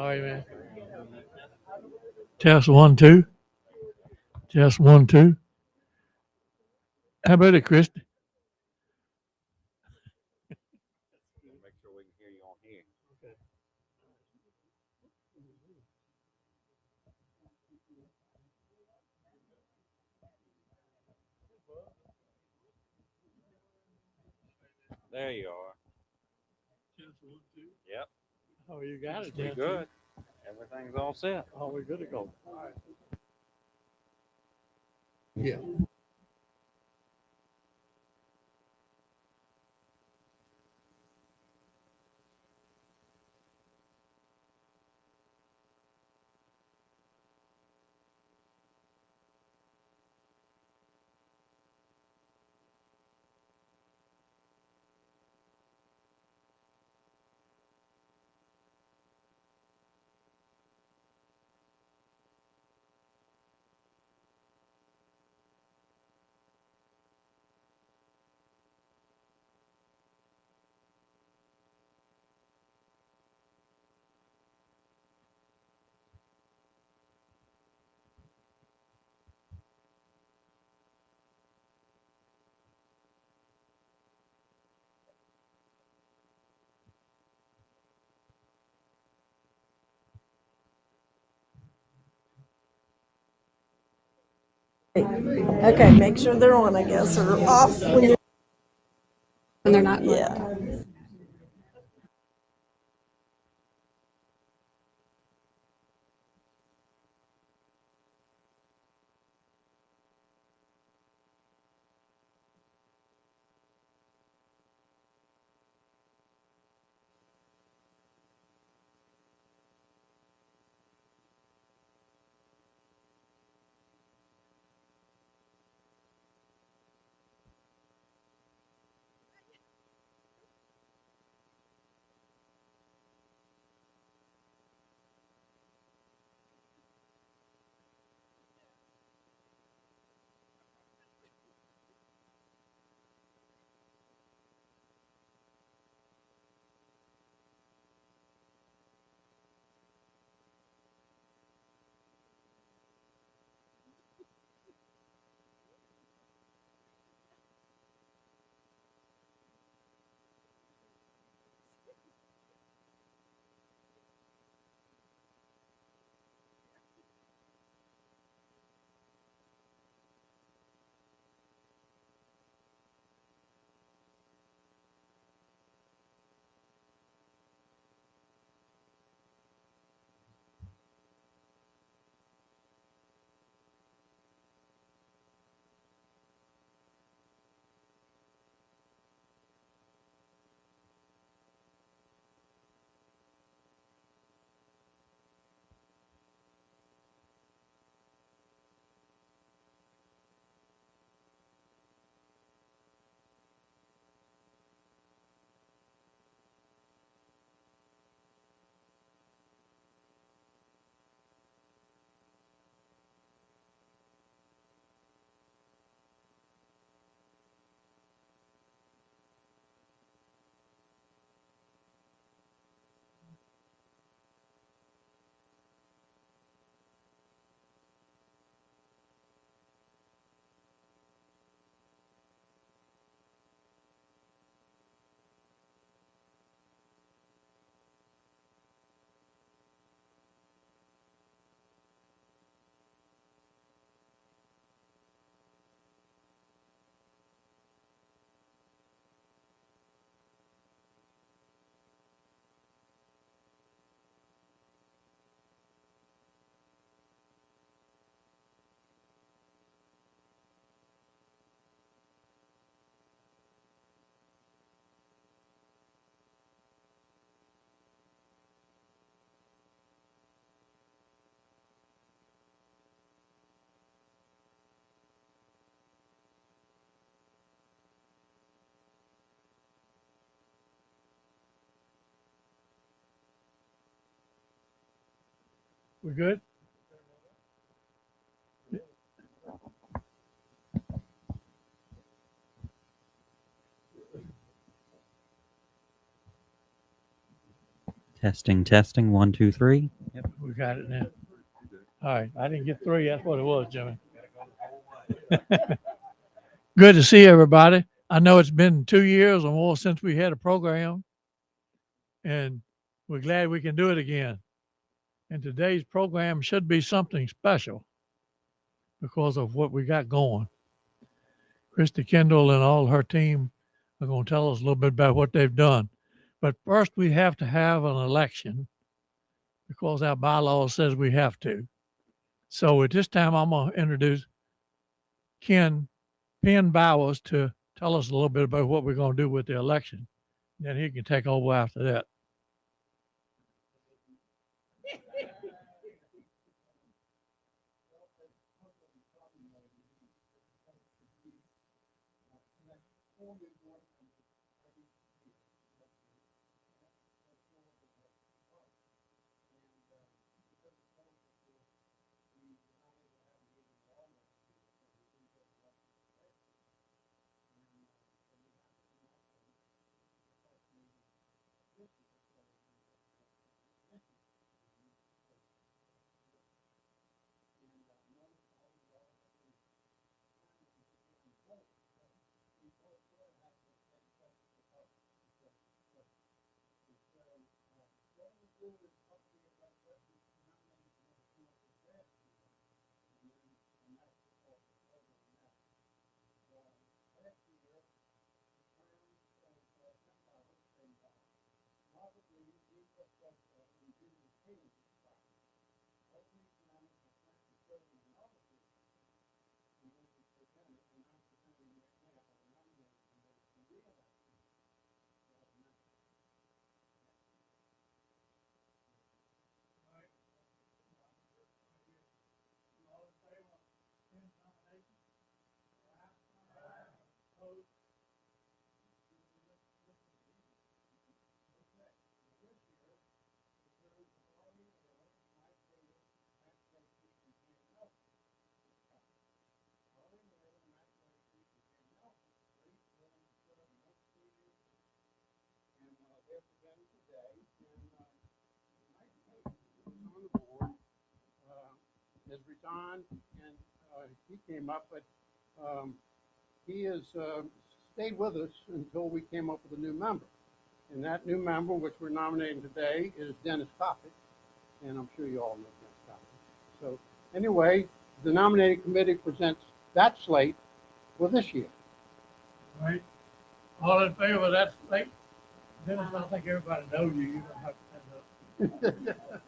How are you, man? Test 1, 2. Test 1, 2. How about it, Christy? Make sure we can hear you on here. There you are. Test 1, 2. Yep. Oh, you got it. We Test good. Everything's all set. Oh, we're good to go. All right. Yeah. Okay, make sure they're on, I guess, or off when you're. When they're not. Yeah. We good? Testing, testing, 1, 2, 3. We got it now. All right, I didn't get 3. That's what it was, Jimmy. Good to see everybody. I know it's been 2 years or more since we had a program, and we're glad we can do it again. And today's program should be something special because of what we got going. Christy Kendall and all her team are going to tell us a little bit about what they've done. But first, we have to have an election because our bylaw says we have to. So at this time, I'm going to introduce Ken Penn Bowers to tell us a little bit about what we're going to do with the election. Then he can take over after that. Has resigned, and he came up, but he has stayed with us until we came up with a new member. And that new member, which we're nominating today, is Dennis Coffey, and I'm sure you all know Dennis Coffey. So anyway, the nominating committee presents that slate for this year. All right. All in favor of that slate? Dennis, I think everybody knows you. You don't have to stand up.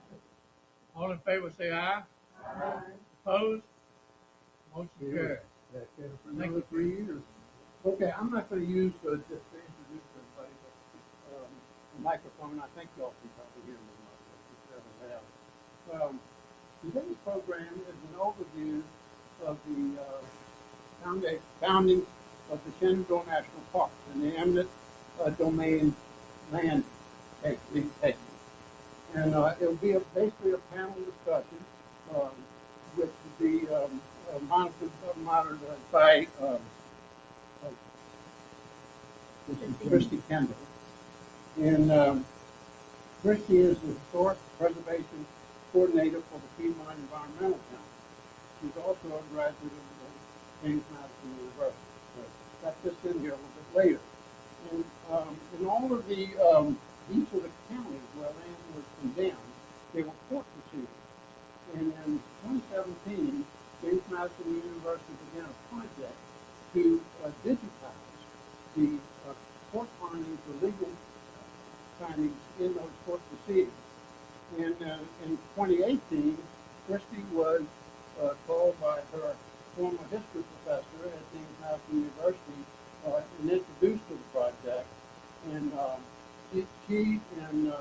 All in favor, say aye. Opposed? Motion carried. For another 3 years. Okay, I'm not going to use just to introduce everybody, but the microphone. I think y'all can probably hear me. Today's program is an overview of the founding of the Shenandoah National Park and the eminent domain land taking. And it'll be basically a panel discussion, which will be monitored by Christy Kendall. And Christy is the Historic Preservation Coordinator for the Piedmont Environmental Council. She's also a graduate of James Madison University. So that's just in here a little bit later. And in all of the each of the counties where land was condemned, they were court proceedings. And in 2017, James Madison University began a project to digitize the court findings, the legal findings in those court proceedings. And in 2018, Christy was called by her former history professor at James Madison University and introduced to the project. And she and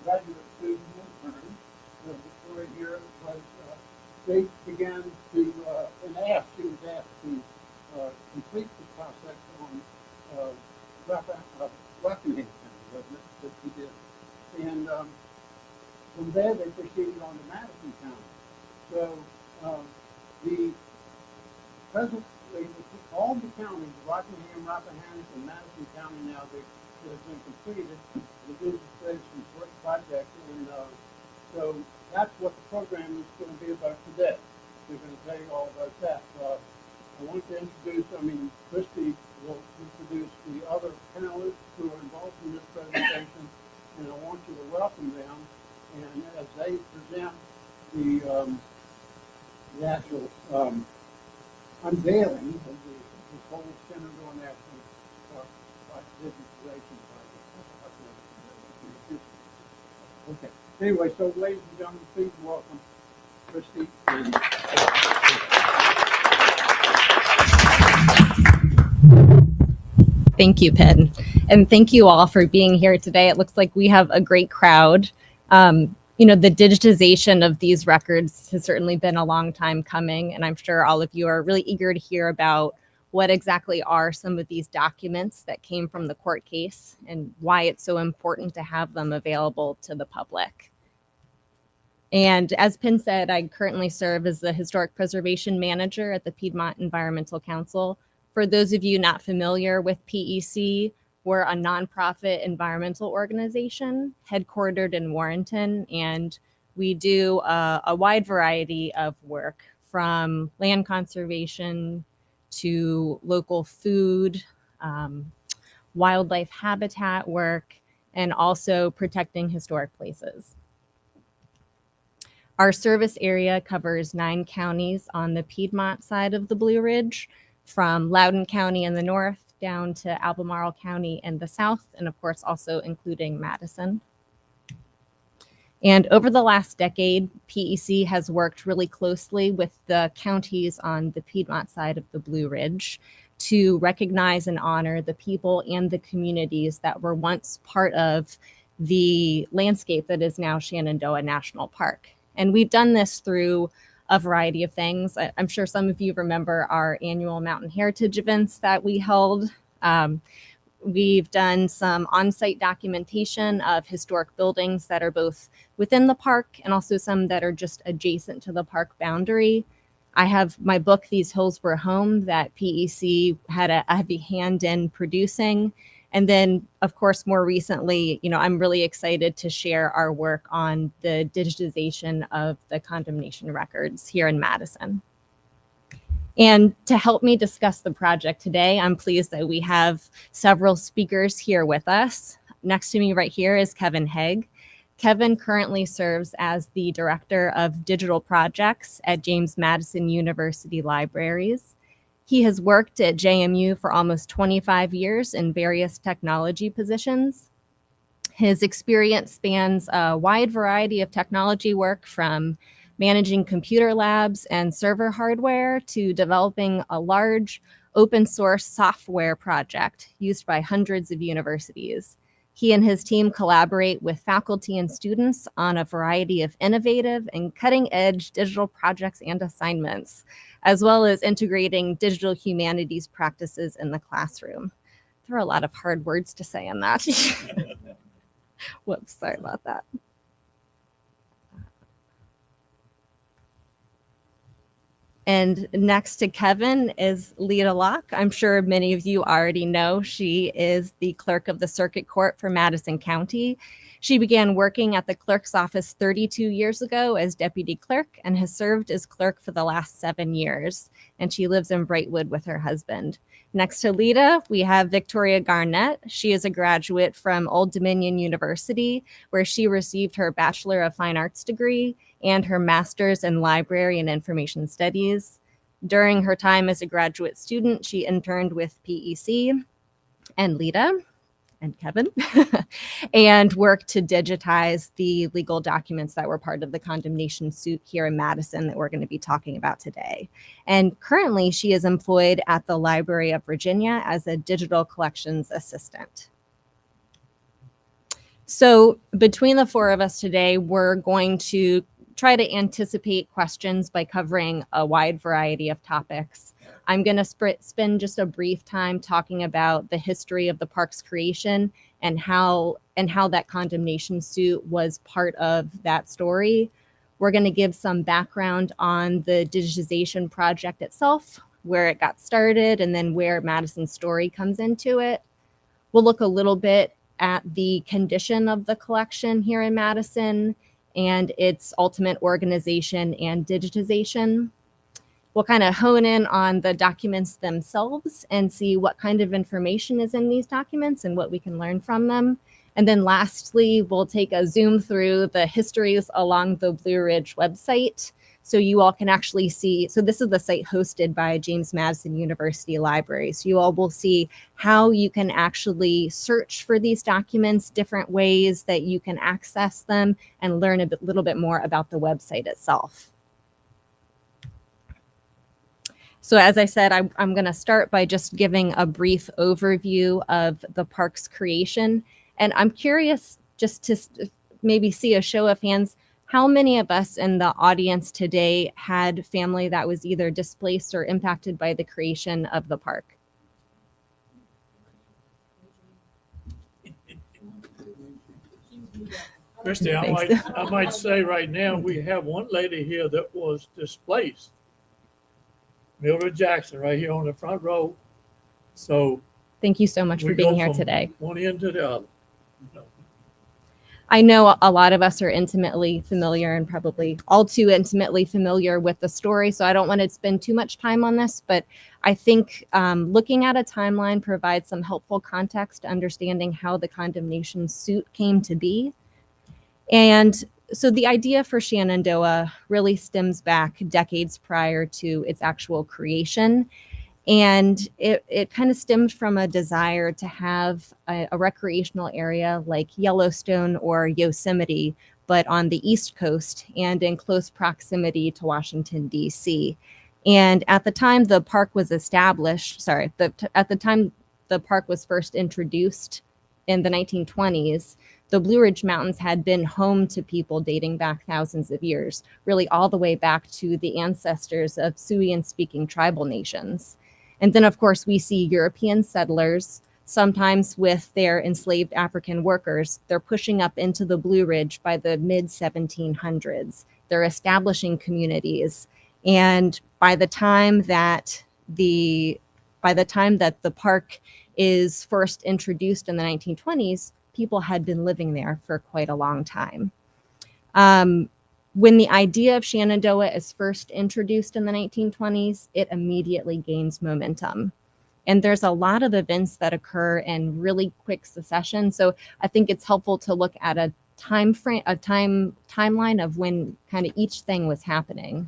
graduate student intern, Victoria here, was they began to, and she was asked to complete the process on Rockingham County, that she did. And from there, they proceeded on to Madison County. So the present all the counties, Rockingham, Rappahannock, and Madison County now that have been completed, the digitization project, and so that's what the program is going to be about today. We're going to tell you all about that. I want to introduce, Christy will introduce the other panelists who are involved in this presentation, and I want you to welcome them. And as they present the actual unveiling of the whole Shenandoah National Park digitization project. Okay. Anyway, so ladies and gentlemen, please welcome Christy. Thank you, Penn. And thank you all for being here today. It looks like we have a great crowd. The digitization of these records has certainly been a long time coming, and I'm sure all of you are really eager to hear about what exactly are some of these documents that came from the court case and why it's so important to have them available to the public. And as Penn said, I currently serve as the Historic Preservation Manager at the Piedmont Environmental Council. For those of you not familiar with PEC, we're a nonprofit environmental organization headquartered in Warrenton, and we do a wide variety of work from land conservation to local food, wildlife habitat work, and also protecting historic places. Our service area covers 9 counties on the Piedmont side of the Blue Ridge, from Loudoun County in the north down to Albemarle County in the south, and of course also including Madison. And over the last decade, PEC has worked really closely with the counties on the Piedmont side of the Blue Ridge to recognize and honor the people and the communities that were once part of the landscape that is now Shenandoah National Park. And we've done this through a variety of things. I'm sure some of you remember our annual Mountain Heritage events that we held. We've done some on-site documentation of historic buildings that are both within the park and also some that are just adjacent to the park boundary. I have my book, These Hills Were Home, that PEC had a heavy hand in producing. And then, of course, more recently, I'm really excited to share our work on the digitization of the condemnation records here in Madison. And to help me discuss the project today, I'm pleased that we have several speakers here with us. Next to me right here is Kevin Haig. Kevin currently serves as the Director of Digital Projects at James Madison University Libraries. He has worked at JMU for almost 25 years in various technology positions. His experience spans a wide variety of technology work, from managing computer labs and server hardware to developing a large open source software project used by hundreds of universities. He and his team collaborate with faculty and students on a variety of innovative and cutting-edge digital projects and assignments, as well as integrating digital humanities practices in the classroom. There are a lot of hard words to say in that. Whoops, sorry about that. And next to Kevin is Lita Locke. I'm sure many of you already know she is the clerk of the circuit court for Madison County. She began working at the clerk's office 32 years ago as deputy clerk and has served as clerk for the last 7 years. And she lives in Brightwood with her husband. Next to Lita, we have Victoria Garnett. She is a graduate from Old Dominion University, where she received her Bachelor of Fine Arts degree and her master's in library and information studies. During her time as a graduate student, she interned with PEC and Lita and Kevin and worked to digitize the legal documents that were part of the condemnation suit here in Madison that we're going to be talking about today. And currently she is employed at the Library of Virginia as a digital collections assistant. So between the four of us today, we're going to try to anticipate questions by covering a wide variety of topics. I'm going to spend just a brief time talking about the history of the park's creation and how that condemnation suit was part of that story. We're going to give some background on the digitization project itself, where it got started and then where Madison's story comes into it. We'll look a little bit at the condition of the collection here in Madison and its ultimate organization and digitization. We'll kind of hone in on the documents themselves and see what kind of information is in these documents and what we can learn from them. And then lastly, we'll take a zoom through the histories along the Blue Ridge website so you all can actually see. So this is the site hosted by James Madison University Library. So you all will see how you can actually search for these documents, different ways that you can access them, and learn a little bit more about the website itself. So as I said, I'm going to start by just giving a brief overview of the park's creation. And I'm curious just to maybe see a show of hands, how many of us in the audience today had family that was either displaced or impacted by the creation of the park? Christy, I might say right now, we have one lady here that was displaced. Mildred Jackson, right here on the front row. So Thank you so much we for being go here from today. one end to the other. I know a lot of us are intimately familiar and probably all too intimately familiar with the story, so I don't want to spend too much time on this, but I think looking at a timeline provides some helpful context to understanding how the condemnation suit came to be. And so the idea for Shenandoah really stems back decades prior to its actual creation. And it kind of stemmed from a desire to have a recreational area like Yellowstone or Yosemite, but on the East Coast and in close proximity to Washington, D.C. And at the time the park was established, at the time the park was first introduced in the 1920s, the Blue Ridge Mountains had been home to people dating back thousands of years, really all the way back to the ancestors of Siouan-speaking tribal nations. And then, of course, we see European settlers, sometimes with their enslaved African workers. They're pushing up into the Blue Ridge by the mid-1700s. They're establishing communities. And by the time that the park is first introduced in the 1920s, people had been living there for quite a long time. When the idea of Shenandoah is first introduced in the 1920s, it immediately gains momentum. And there's a lot of events that occur in really quick succession. So I think it's helpful to look at a timeline of when kind of each thing was happening.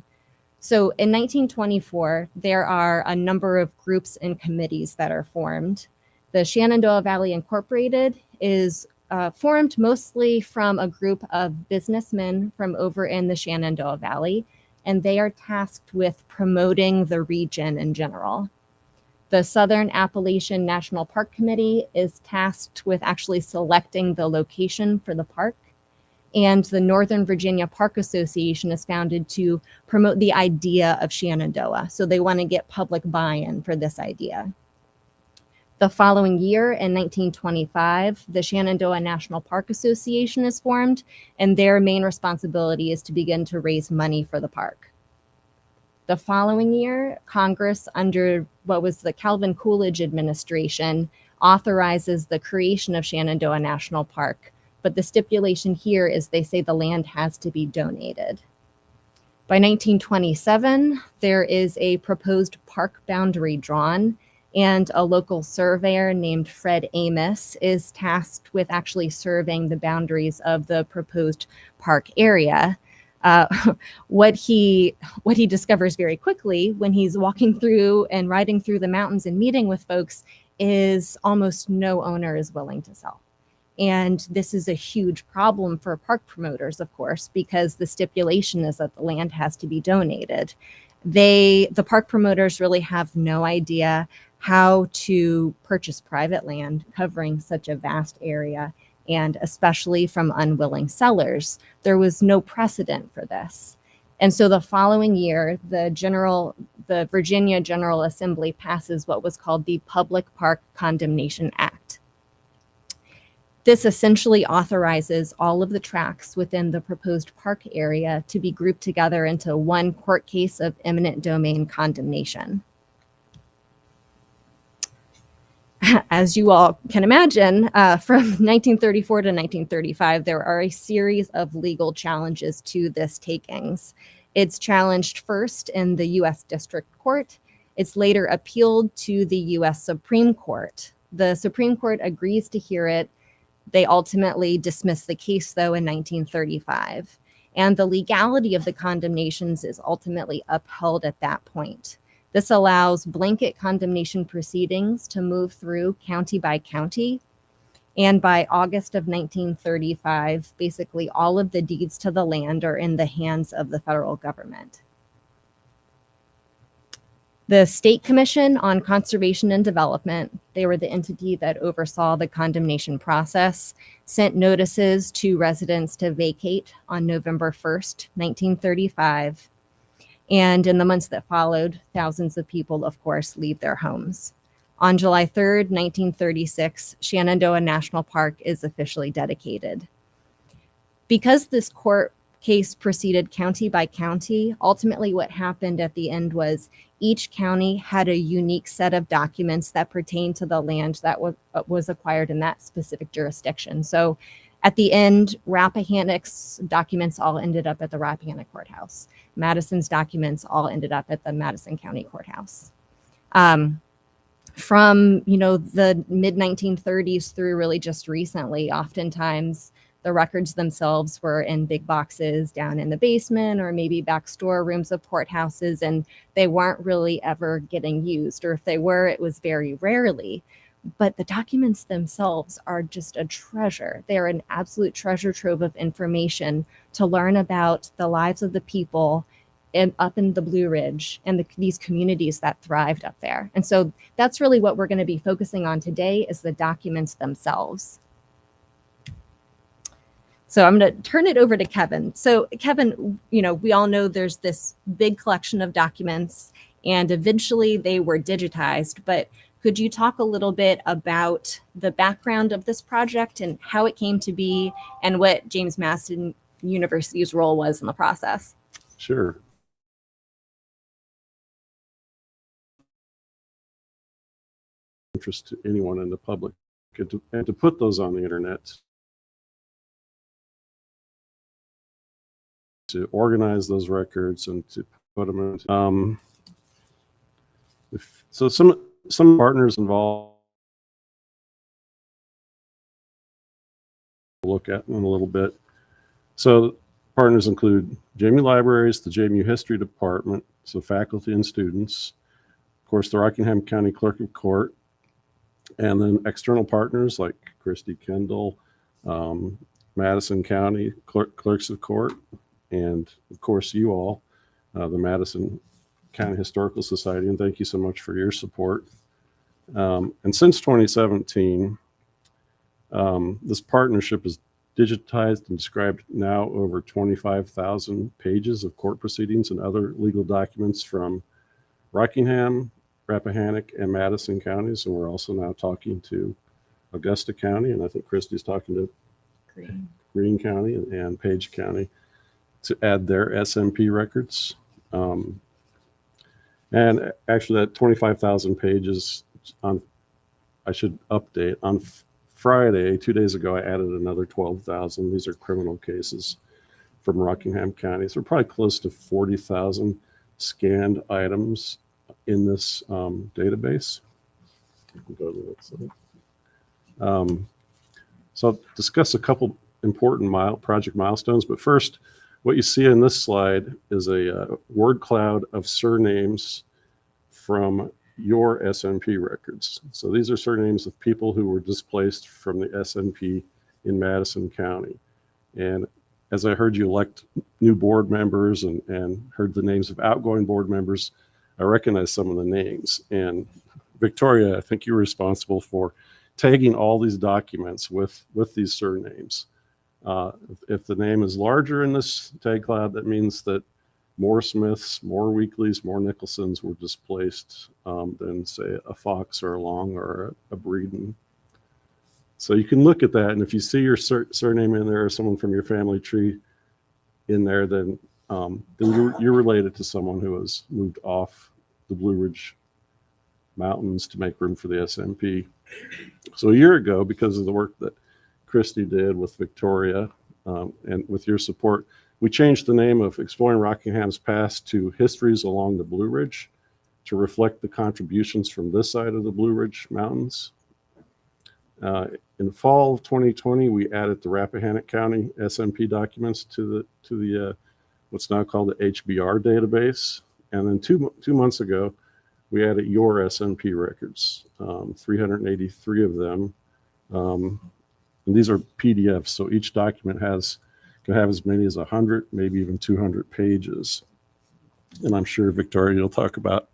So in 1924, there are a number of groups and committees that are formed. The Shenandoah Valley Incorporated is formed mostly from a group of businessmen from over in the Shenandoah Valley, and they are tasked with promoting the region in general. The Southern Appalachian National Park Committee is tasked with actually selecting the location for the park, and the Northern Virginia Park Association is founded to promote the idea of Shenandoah. So they want to get public buy-in for this idea. The following year, in 1925, the Shenandoah National Park Association is formed, and their main responsibility is to begin to raise money for the park. The following year, Congress, under what was the Calvin Coolidge administration, authorizes the creation of Shenandoah National Park, but the stipulation here is they say the land has to be donated. By 1927, there is a proposed park boundary drawn, and a local surveyor named Fred Amos is tasked with actually surveying the boundaries of the proposed park area. What he discovers very quickly when he's walking through and riding through the mountains and meeting with folks is almost no owner is willing to sell. And this is a huge problem for park promoters, of course, because the stipulation is that the land has to be donated. The park promoters really have no idea how to purchase private land covering such a vast area, and especially from unwilling sellers. There was no precedent for this. And so the following year, the Virginia General Assembly passes what was called the Public Park Condemnation Act. This essentially authorizes all of the tracts within the proposed park area to be grouped together into one court case of eminent domain condemnation. as you all can imagine, from 1934 to 1935, there are a series of legal challenges to this takings. It's challenged first in the U.S. District Court. It's later appealed to the U.S. Supreme Court. The Supreme Court agrees to hear it. They ultimately dismiss the case, though, in 1935. And the legality of the condemnations is ultimately upheld at that point. This allows blanket condemnation proceedings to move through county by county. And by August of 1935, basically all of the deeds to the land are in the hands of the federal government. The State Commission on Conservation and Development, they were the entity that oversaw the condemnation process, sent notices to residents to vacate on November 1st, 1935. And in the months that followed, thousands of people, of course, leave their homes. On July 3rd, 1936, Shenandoah National Park is officially dedicated. Because this court case proceeded county by county, ultimately what happened at the end was each county had a unique set of documents that pertain to the land that was acquired in that specific jurisdiction. So at the end, Rappahannock's documents all ended up at the Rappahannock Courthouse. Madison's documents all ended up at the Madison County Courthouse. From the mid 1930s through really just recently, oftentimes the records themselves were in big boxes down in the basement or maybe back storerooms of courthouses, and they weren't really ever getting used, or if they were, it was very rarely. But the documents themselves are just a treasure. They're an absolute treasure trove of information to learn about the lives of the people up in the Blue Ridge and these communities that thrived up there. And so that's really what we're going to be focusing on today, is the documents themselves. So I'm going to turn it over to Kevin. So Kevin, we all know there's this big collection of documents, and eventually they were digitized, but could you talk a little bit about the background of this project and how it came to be and what James Madison University's role was in the process? Sure. Interest to anyone in the public, and to put those on the internet, to organize those records and to put them in. So some partners involved, we'll look at in a little bit. So partners include JMU Libraries, the JMU History Department, so faculty and students, of course, the Rockingham County Clerk of Court, and then external partners like Christy Kendall, Madison County Clerks of Court, and of course you all, the Madison County Historical Society, and thank you so much for your support. And since 2017, this partnership is digitized and described now over 25,000 pages of court proceedings and other legal documents from Rockingham, Rappahannock, and Madison counties. And we're also now talking to Augusta County, and I think Christy's talking to Greene County and Page County to add their SMP records. And actually that 25,000 pages I should update, on Friday, 2 days ago, I added another 12,000. These are criminal cases from Rockingham County. So we're probably close to 40,000 scanned items in this database. Go to the next slide. So I'll discuss a couple important project milestones, but first, what you see in this slide is a word cloud of surnames from your SNP records. So these are surnames of people who were displaced from the SNP in Madison County. And as I heard you elect new board members and heard the names of outgoing board members, I recognize some of the names. And Victoria, I think you're responsible for tagging all these documents with these surnames. If the name is larger in this tag cloud, that means that more Smiths, more Weekleys, more Nicholsons were displaced than, say, a Fox or a Long or a Breeden. So you can look at that, and if you see your surname in there or someone from your family tree in there, then you're related to someone who has moved off the Blue Ridge mountains to make room for the SMP. So a year ago, because of the work that Christy did with Victoria and with your support, we changed the name of Exploring Rockingham's Past to Histories Along the Blue Ridge to reflect the contributions from this side of the Blue Ridge Mountains. In the fall of 2020, we added the Rappahannock County SMP documents to the what's now called the HBR database. And then two months ago, we added your SMP records, 383 of them. And these are PDFs, so each document can have as many as 100, maybe even 200 pages. And I'm sure, Victoria, you'll talk about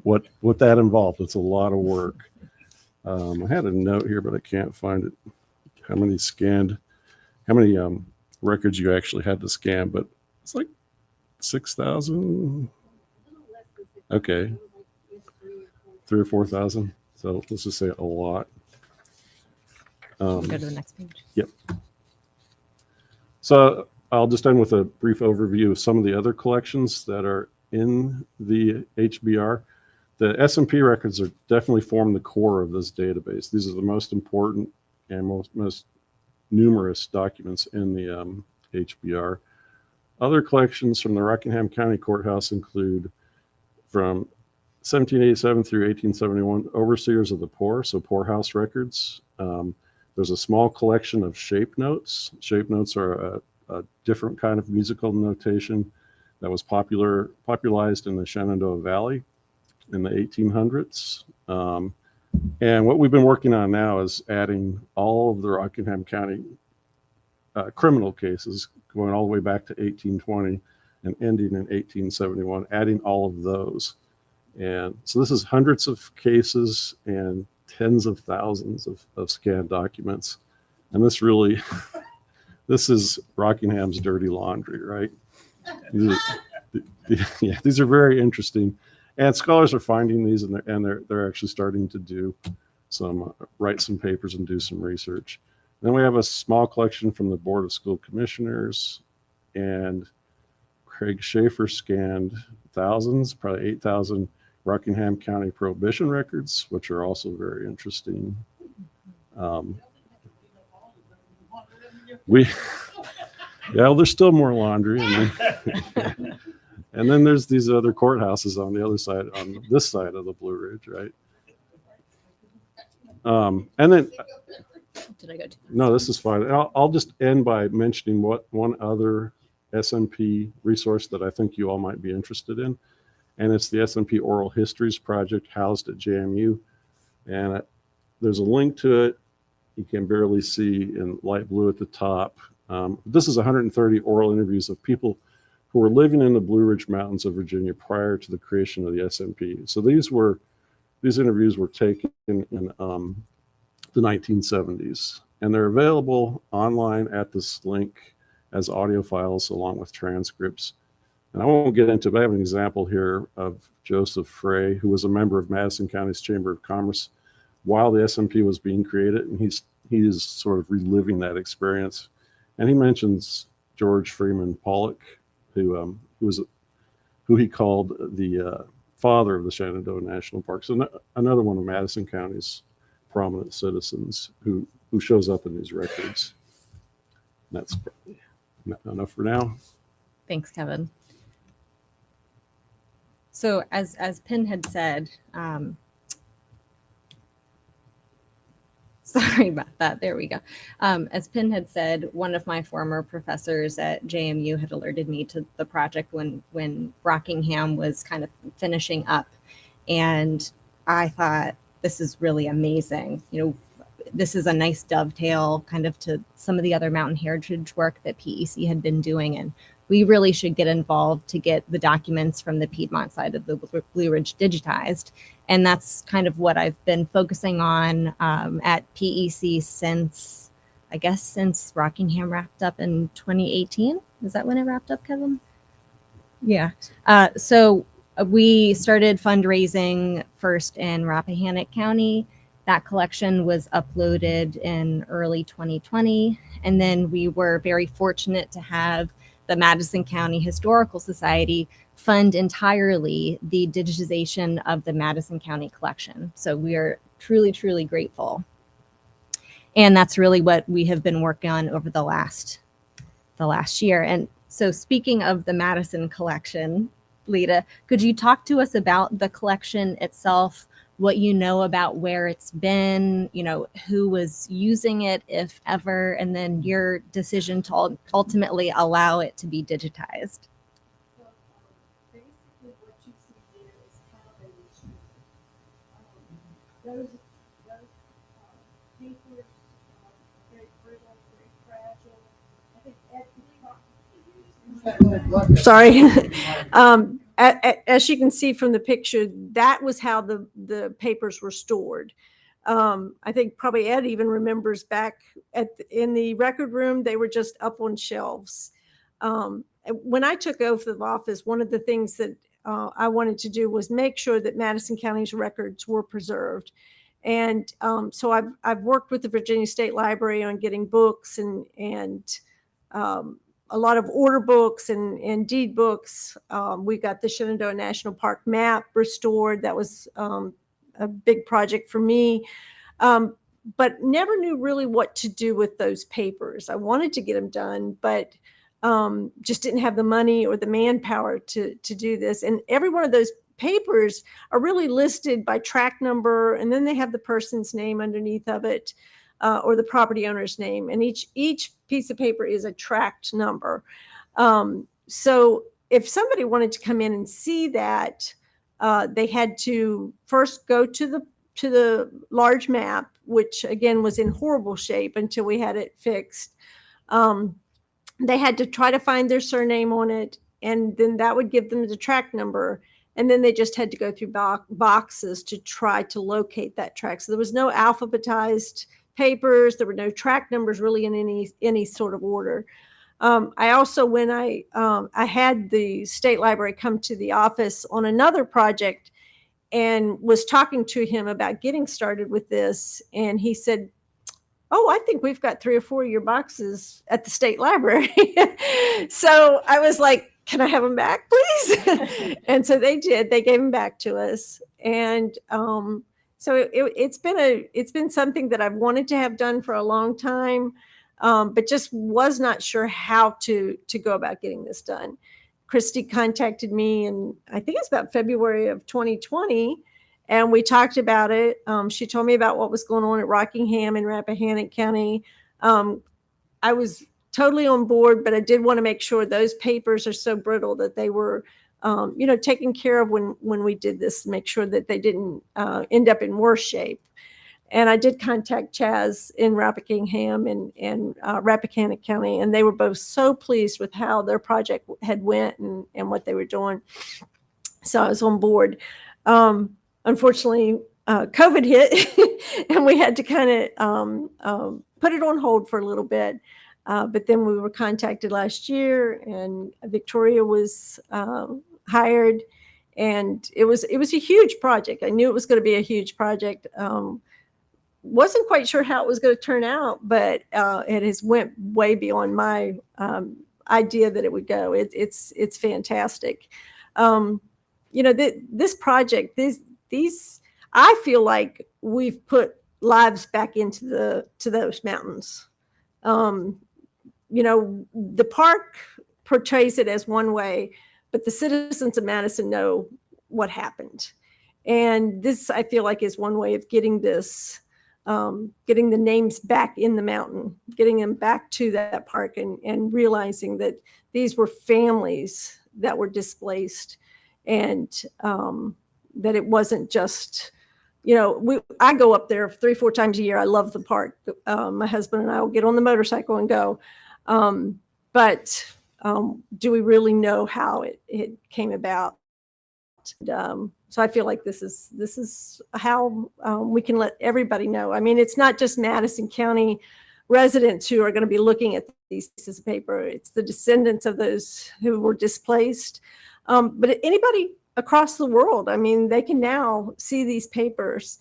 what that involved. It's a lot of work. I had a note here, but I can't find it. How many records you actually had to scan, but it's like 6,000. Okay. 3,000 or 4,000. So let's just say a lot. Go to the next page. Yep. So I'll just end with a brief overview of some of the other collections that are in the HBR. The SMP records are definitely form the core of this database. These are the most important and most numerous documents in the HBR. Other collections from the Rockingham County Courthouse include from 1787 through 1871, Overseers of the Poor, so poorhouse records. There's a small collection of shape notes. Shape notes are a different kind of musical notation that was popularized in the Shenandoah Valley in the 1800s. And what we've been working on now is adding all of the Rockingham County criminal cases going all the way back to 1820 and ending in 1871, adding all of those. And so this is hundreds of cases and tens of thousands of scanned documents. And this really, this is Rockingham's dirty laundry, right? These are very interesting. And scholars are finding these, and they're actually starting to write some papers and do some research. Then we have a small collection from the Board of School Commissioners, and Craig Schaefer scanned thousands, probably 8,000 Rockingham County Prohibition records, which are also very interesting. There's still more laundry. And then there's these other courthouses on the other side, on this side of the Blue Ridge, right? And then, Did I go too fast? no, this is fine. I'll just end by mentioning one other SMP resource that I think you all might be interested in. And it's the SMP Oral Histories Project housed at JMU. And there's a link to it. You can barely see in light blue at the top. This is 130 oral interviews of people who were living in the Blue Ridge Mountains of Virginia prior to the creation of the SMP. So these interviews were taken in the 1970s, and they're available online at this link as audio files along with transcripts. And I won't get into it, but I have an example here of Joseph Frey, who was a member of Madison County's Chamber of Commerce while the SMP was being created, and he is sort of reliving that experience. And he mentions George Freeman Pollock, who he called the father of the Shenandoah National Park. So another one of Madison County's prominent citizens who shows up in these records. And that's enough for now. Thanks, Kevin. So as Penn had said, sorry about that. There we go. As Penn had said, one of my former professors at JMU had alerted me to the project when Rockingham was kind of finishing up. And I thought, this is really amazing. This is a nice dovetail kind of to some of the other mountain heritage work that PEC had been doing. And we really should get involved to get the documents from the Piedmont side of the Blue Ridge digitized. And that's kind of what I've been focusing on at PEC since Rockingham wrapped up in 2018. Is that when it wrapped up, Kevin? Yeah. So we started fundraising first in Rappahannock County. That collection was uploaded in early 2020. And then we were very fortunate to have the Madison County Historical Society fund entirely the digitization of the Madison County collection. So we are truly, truly grateful. And that's really what we have been working on over the last year. And so speaking of the Madison Collection, Lita, could you talk to us about the collection itself, what you know about where it's been, who was using it, if ever, and then your decision to ultimately allow it to be digitized? Basically, what you see there is Condemnation. Those papers are very brittle, very fragile. I think Sorry. As you can see from the picture, that was how the papers were stored. I think probably Ed even remembers back in the record room, they were just up on shelves. When I took oath of office, one of the things that I wanted to do was make sure that Madison County's records were preserved. And so I've worked with the Virginia State Library on getting books and a lot of order books and deed books. We got the Shenandoah National Park map restored. That was a big project for me, but never knew really what to do with those papers. I wanted to get them done, but just didn't have the money or the manpower to do this. And every one of those papers are really listed by track number, and then they have the person's name underneath of it. Or the property owner's name, and each piece of paper is a tract number. So if somebody wanted to come in and see that, they had to first go to the large map, which again was in horrible shape until we had it fixed. They had to try to find their surname on it, and then that would give them the tract number. And then they just had to go through boxes to try to locate that tract. So there was no alphabetized papers. There were no track numbers really in any sort of order. I also, when I had the state library come to the office on another project and was talking to him about getting started with this, and he said, "Oh, I think we've got 3 or 4 of your boxes at the state library." So I was like, "Can I have them back, please?" And so they did. They gave them back to us, and so it's been something that I've wanted to have done for a long time, but just was not sure how to go about getting this done. Christy contacted me, and I think it's about February of 2020, and we talked about it. She told me about what was going on at Rockingham and Rappahannock County. I was totally on board, but I did want to make sure those papers are so brittle that they were taken care of when we did this, make sure that they didn't end up in worse shape. And I did contact Chaz in Rappahannock and Rappahannock County, and they were both so pleased with how their project had went and what they were doing. So I was on board. Unfortunately, COVID hit, and we had to kind of put it on hold for a little bit. But then we were contacted last year, and Victoria was hired, and it was a huge project. I knew it was going to be a huge project. Wasn't quite sure how it was going to turn out, but it has went way beyond my idea that it would go. It's fantastic. This project, these I feel like we've put lives back into those mountains. The park portrays it as one way, but the citizens of Madison know what happened. And this, I feel like, is one way of getting this, getting the names back in the mountain, getting them back to that park, and realizing that these were families that were displaced, and that it wasn't just, I go up there 3-4 times a year. I love the park. My husband and I will get on the motorcycle and go. But do we really know how it came about? So I feel like this is how we can let everybody know. I mean, it's not just Madison County residents who are going to be looking at these pieces of paper. It's the descendants of those who were displaced. But anybody across the world, I mean, they can now see these papers.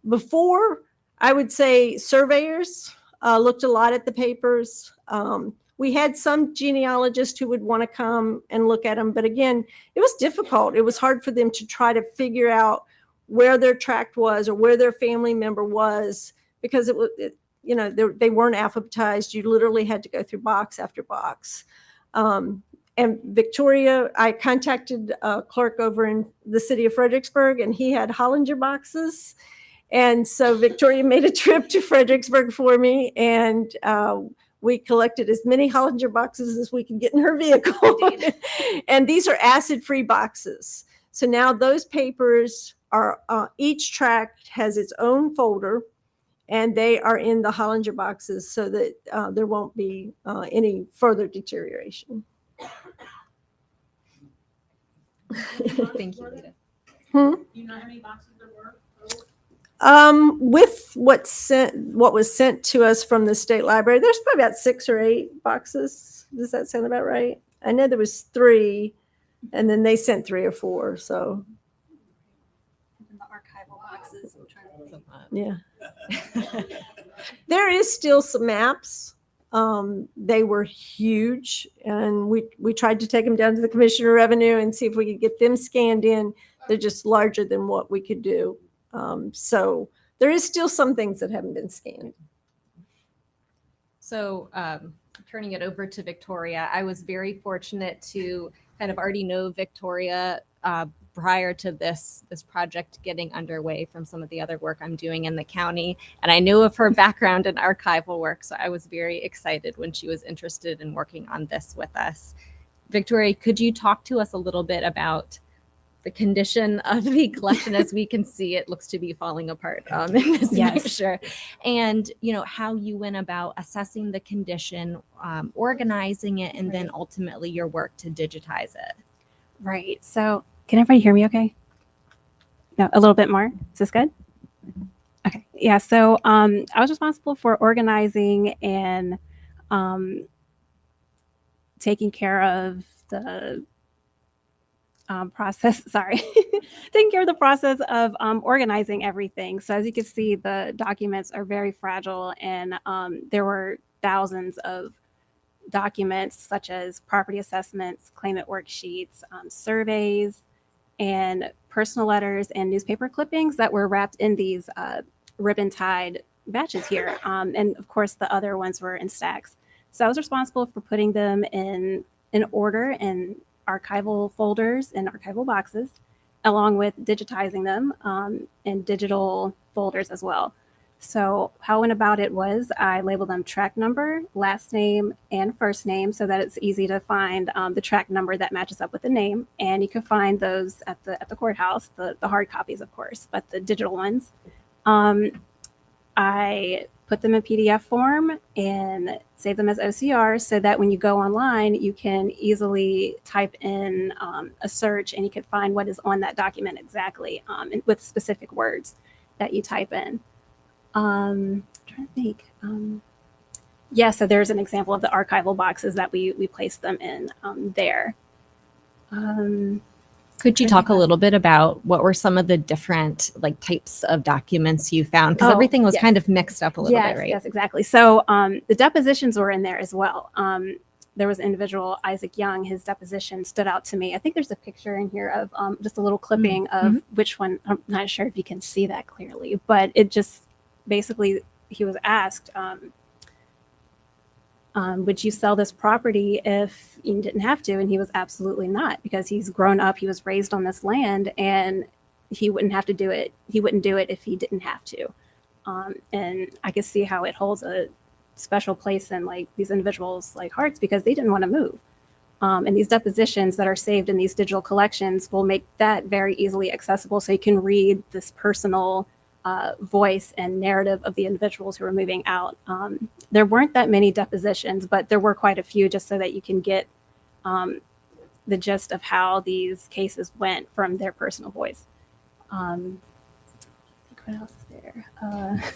Before, I would say surveyors looked a lot at the papers. we had some genealogists who would want to come and look at them, but again, it was difficult. It was hard for them to try to figure out where their tract was or where their family member was, because they weren't alphabetized. You literally had to go through box after box. And Victoria, I contacted a clerk over in the city of Fredericksburg, and he had Hollinger boxes. And so Victoria made a trip to Fredericksburg for me, and we collected as many Hollinger boxes as we could get in her vehicle. And these are acid-free boxes. So now those papers are, each tract has its own folder, and they are in the Hollinger boxes so that there won't be any further deterioration. Thank you, Lita. Do you know how many boxes there were? With what was sent to us from the state library, there's probably about 6 or 8 boxes. Does that sound about right? I know there was 3, and then they sent 3 or 4. So The archival boxes. I'm trying to yeah, there is still some maps. They were huge, and we tried to take them down to the Commissioner of Revenue and see if we could get them scanned in. They're just larger than what we could do. So there is still some things that haven't been scanned. So turning it over to Victoria, I was very fortunate to kind of already know Victoria prior to this project getting underway from some of the other work I'm doing in the county. And I knew of her background in archival work, so I was very excited when she was interested in working on this with us. Victoria, could you talk to us a little bit about the condition of the collection? As we can see, it looks to be falling apart in this picture. And, how you went about assessing the condition, organizing it, and then ultimately your work to digitize it. Right. So can everybody hear me okay? No, a little bit more. Is this good? Okay. Yeah. So I was responsible for organizing and taking care of the process. Sorry. Taking care of the process of organizing everything. So as you can see, the documents are very fragile, and there were thousands of documents such as property assessments, claimant worksheets, surveys, and personal letters and newspaper clippings that were wrapped in these ribbon-tied batches here. And of course, the other ones were in stacks. So I was responsible for putting them in order in archival folders and archival boxes, along with digitizing them in digital folders as well. So how I went about it was I labeled them tract number, last name, and first name so that it's easy to find the tract number that matches up with the name. And you can find those at the courthouse, the hard copies, of course, but the digital ones. I put them in PDF form and save them as OCR so that when you go online, you can easily type in a search and you can find what is on that document exactly and with specific words that you type in. I'm trying to think. Yeah, so there's an example of the archival boxes that we placed them in there. Could you talk a little bit about what were some of the different types of documents you found? Because everything was kind of mixed up a little bit, right? Yes, exactly. So the depositions were in there as well. There was an individual, Isaac Young, his deposition stood out to me. I think there's a picture in here of just a little clipping of which one. I'm not sure if you can see that clearly, but it just basically, he was asked, would you sell this property if you didn't have to? And he was absolutely not, because he's grown up, he was raised on this land, and he wouldn't have to do it. He wouldn't do it if he didn't have to. And I could see how it holds a special place in these individuals' hearts, because they didn't want to move. And these depositions that are saved in these digital collections will make that very easily accessible, so you can read this personal voice and narrative of the individuals who are moving out. There weren't that many depositions, but there were quite a few, just so that you can get the gist of how these cases went from their personal voice. What else is there?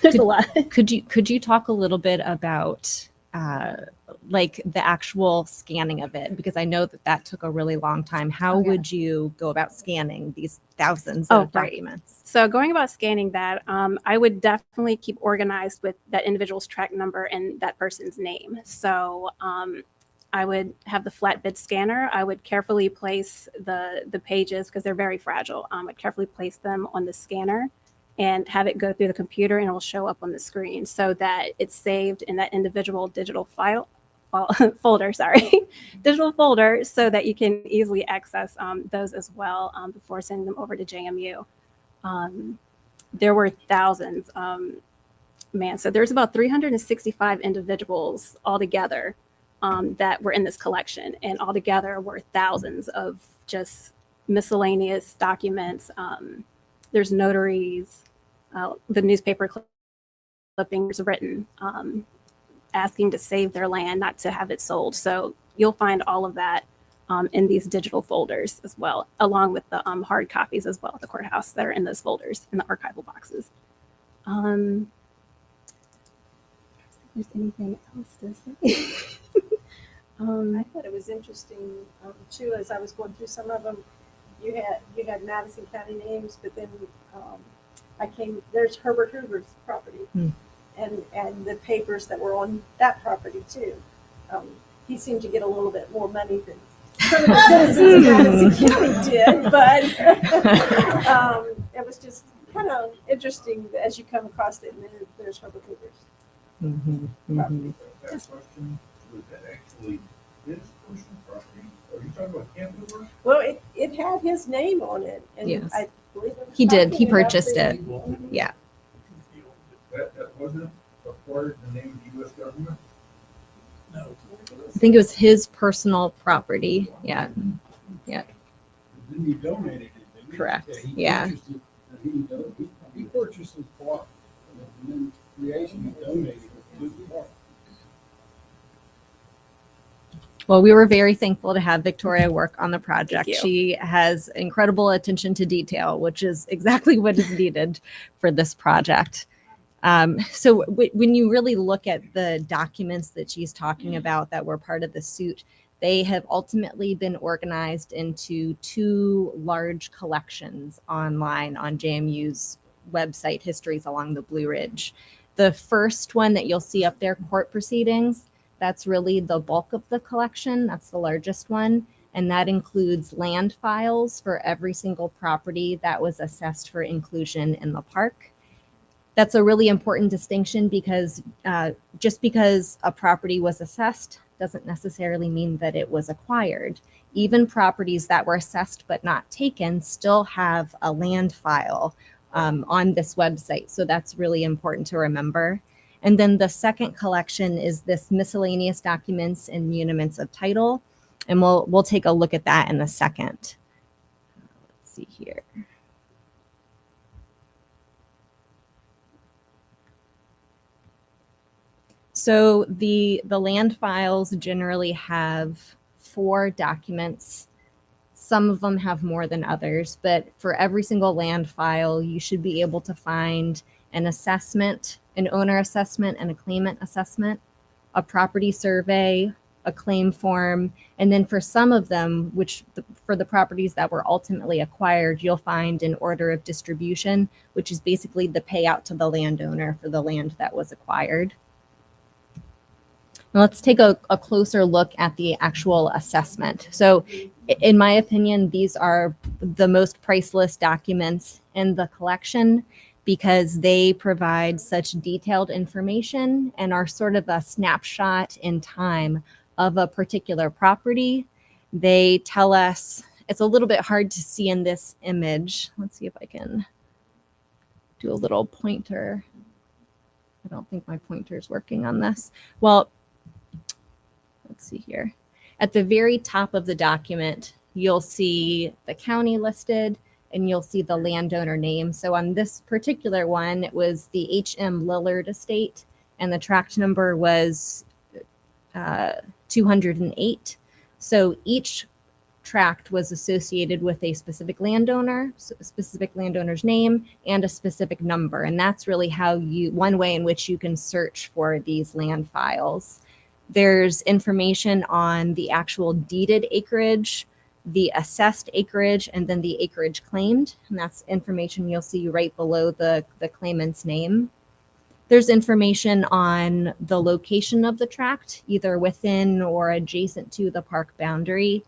There's a lot. Could you talk a little bit about the actual scanning of it? Because I know that took a really long time. How would you go about scanning these thousands of documents? So going about scanning that, I would definitely keep organized with that individual's tract number and that person's name. So I would have the flatbed scanner. I would carefully place the pages because they're very fragile. I'd carefully place them on the scanner and have it go through the computer, and it will show up on the screen so that it's saved in that individual digital folder, digital folder, so that you can easily access those as well before sending them over to JMU. There were thousands, so there's about 365 individuals altogether that were in this collection, and altogether were thousands of just miscellaneous documents. There's notaries, the newspaper clippings written, asking to save their land, not to have it sold. So you'll find all of that in these digital folders as well, along with the hard copies as well at the courthouse that are in those folders in the archival boxes. If there's anything else to say? I thought it was interesting too, as I was going through some of them. You had Madison County names, but then there's Herbert Hoover's property, and the papers that were on that property too. He seemed to get a little bit more money than some of the citizens of Madison County did, but it was just kind of interesting as you come across it, and there's Herbert Hoover's property. That question, was that actually his personal property? Are you talking about Camp Hoover? Well, it had his name on it, and Yes. I believe it was He did. He talking about purchased the- it. Yeah. That wasn't acquired in the name of the U.S. government? I think it was his personal property. Yeah. Then he donated it, didn't he? Correct. He Yeah. purchased it, and he purchased his plot, and then creation, he donated it to the park. Well, we were very thankful to have Victoria work on the project. Thank you. She has incredible attention to detail, which is exactly what is needed for this project. So when you really look at the documents that she's talking about that were part of the suit, they have ultimately been organized into 2 large collections online on JMU's website, Histories Along the Blue Ridge. The first one that you'll see up there, Court Proceedings, that's really the bulk of the collection. That's the largest one. And that includes land files for every single property that was assessed for inclusion in the park. That's a really important distinction because just because a property was assessed doesn't necessarily mean that it was acquired. Even properties that were assessed but not taken still have a land file on this website. So that's really important to remember. And then the second collection is this miscellaneous documents and mutaments of title. And we'll take a look at that in a second. Let's see here. So the land files generally have 4 documents. Some of them have more than others, but for every single land file, you should be able to find an assessment, an owner assessment, and a claimant assessment, a property survey, a claim form, and then for some of them, for the properties that were ultimately acquired, you'll find an order of distribution, which is basically the payout to the landowner for the land that was acquired. Now let's take a closer look at the actual assessment. So in my opinion, these are the most priceless documents in the collection because they provide such detailed information and are sort of a snapshot in time of a particular property. They tell us, it's a little bit hard to see in this image. Let's see if I can do a little pointer. I don't think my pointer is working on this. Well, let's see here. At the very top of the document, you'll see the county listed and you'll see the landowner name. So on this particular one, it was the H.M. Lillard estate and the tract number was 208. So each tract was associated with a specific landowner, so a specific landowner's name, and a specific number. And that's really how one way in which you can search for these land files. There's information on the actual deeded acreage, the assessed acreage, and then the acreage claimed. And that's information you'll see right below the claimant's name. There's information on the location of the tract, either within or adjacent to the park boundary.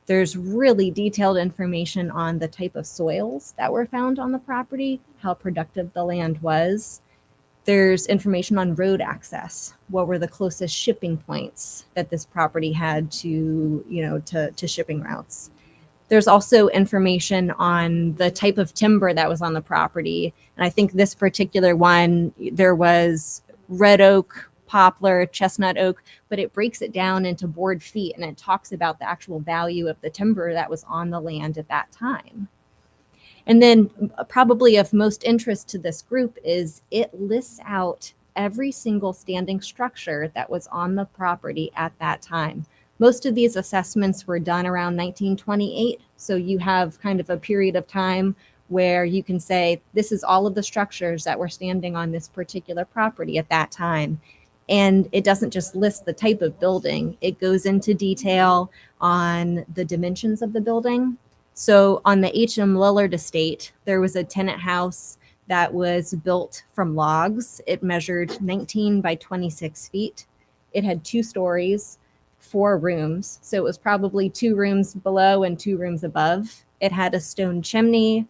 There's really detailed information on the type of soils that were found on the property, how productive the land was. There's information on road access. What were the closest shipping points that this property had to shipping routes? There's also information on the type of timber that was on the property. And I think this particular one, there was red oak, poplar, chestnut oak, but it breaks it down into board feet and it talks about the actual value of the timber that was on the land at that time. And then probably of most interest to this group is it lists out every single standing structure that was on the property at that time. Most of these assessments were done around 1928. So you have kind of a period of time where you can say, this is all of the structures that were standing on this particular property at that time. And it doesn't just list the type of building, it goes into detail on the dimensions of the building. So on the H.M. Lillard estate, there was a tenant house that was built from logs. It measured 19 by 26 feet. It had 2 stories, 4 rooms. So it was probably 2 rooms below and 2 rooms above. It had a stone chimney,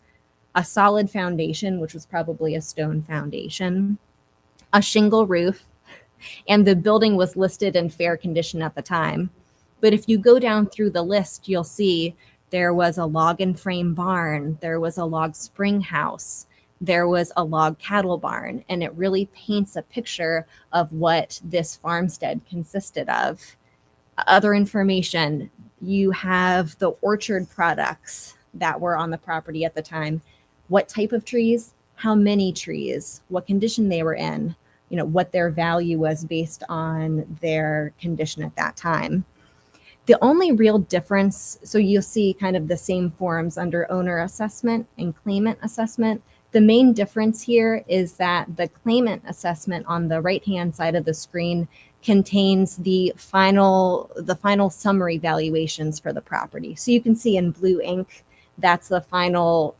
a solid foundation, which was probably a stone foundation, a shingle roof, and the building was listed in fair condition at the time. But if you go down through the list, you'll see there was a log and frame barn, there was a log spring house, there was a log cattle barn, and it really paints a picture of what this farmstead consisted of. Other information, you have the orchard products that were on the property at the time. What type of trees, how many trees, what condition they were in, what their value was based on their condition at that time. The only real difference, so you'll see kind of the same forms under owner assessment and claimant assessment. The main difference here is that the claimant assessment on the right-hand side of the screen contains the final summary valuations for the property. So you can see in blue ink, that's the final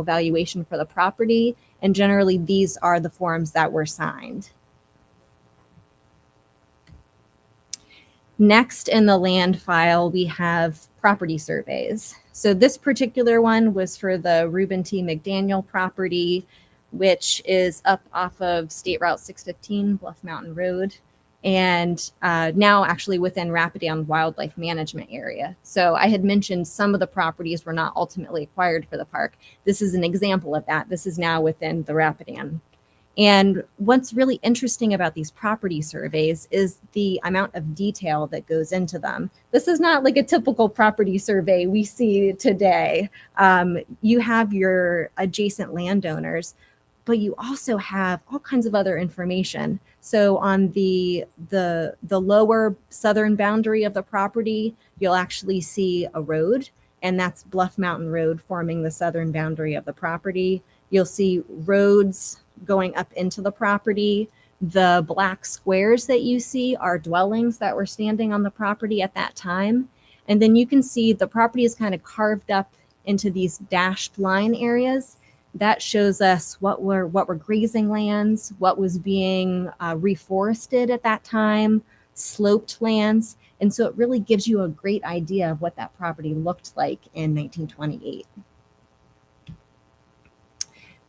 valuation for the property. And generally these are the forms that were signed. Next in the land file, we have property surveys. So this particular one was for the Reuben T. Mcdaniel property, which is up off of State Route 615, Bluff Mountain Road, and now actually within Rapidan Wildlife Management Area. So I had mentioned some of the properties were not ultimately acquired for the park. This is an example of that. This is now within the Rapidan. And what's really interesting about these property surveys is the amount of detail that goes into them. This is not like a typical property survey we see today. You have your adjacent landowners, but you also have all kinds of other information. So on the lower southern boundary of the property, you'll actually see a road, and that's Bluff Mountain Road forming the southern boundary of the property. You'll see roads going up into the property. The black squares that you see are dwellings that were standing on the property at that time. And then you can see the property is kind of carved up into these dashed line areas. That shows us what were grazing lands, what was being reforested at that time, sloped lands. And so it really gives you a great idea of what that property looked like in 1928.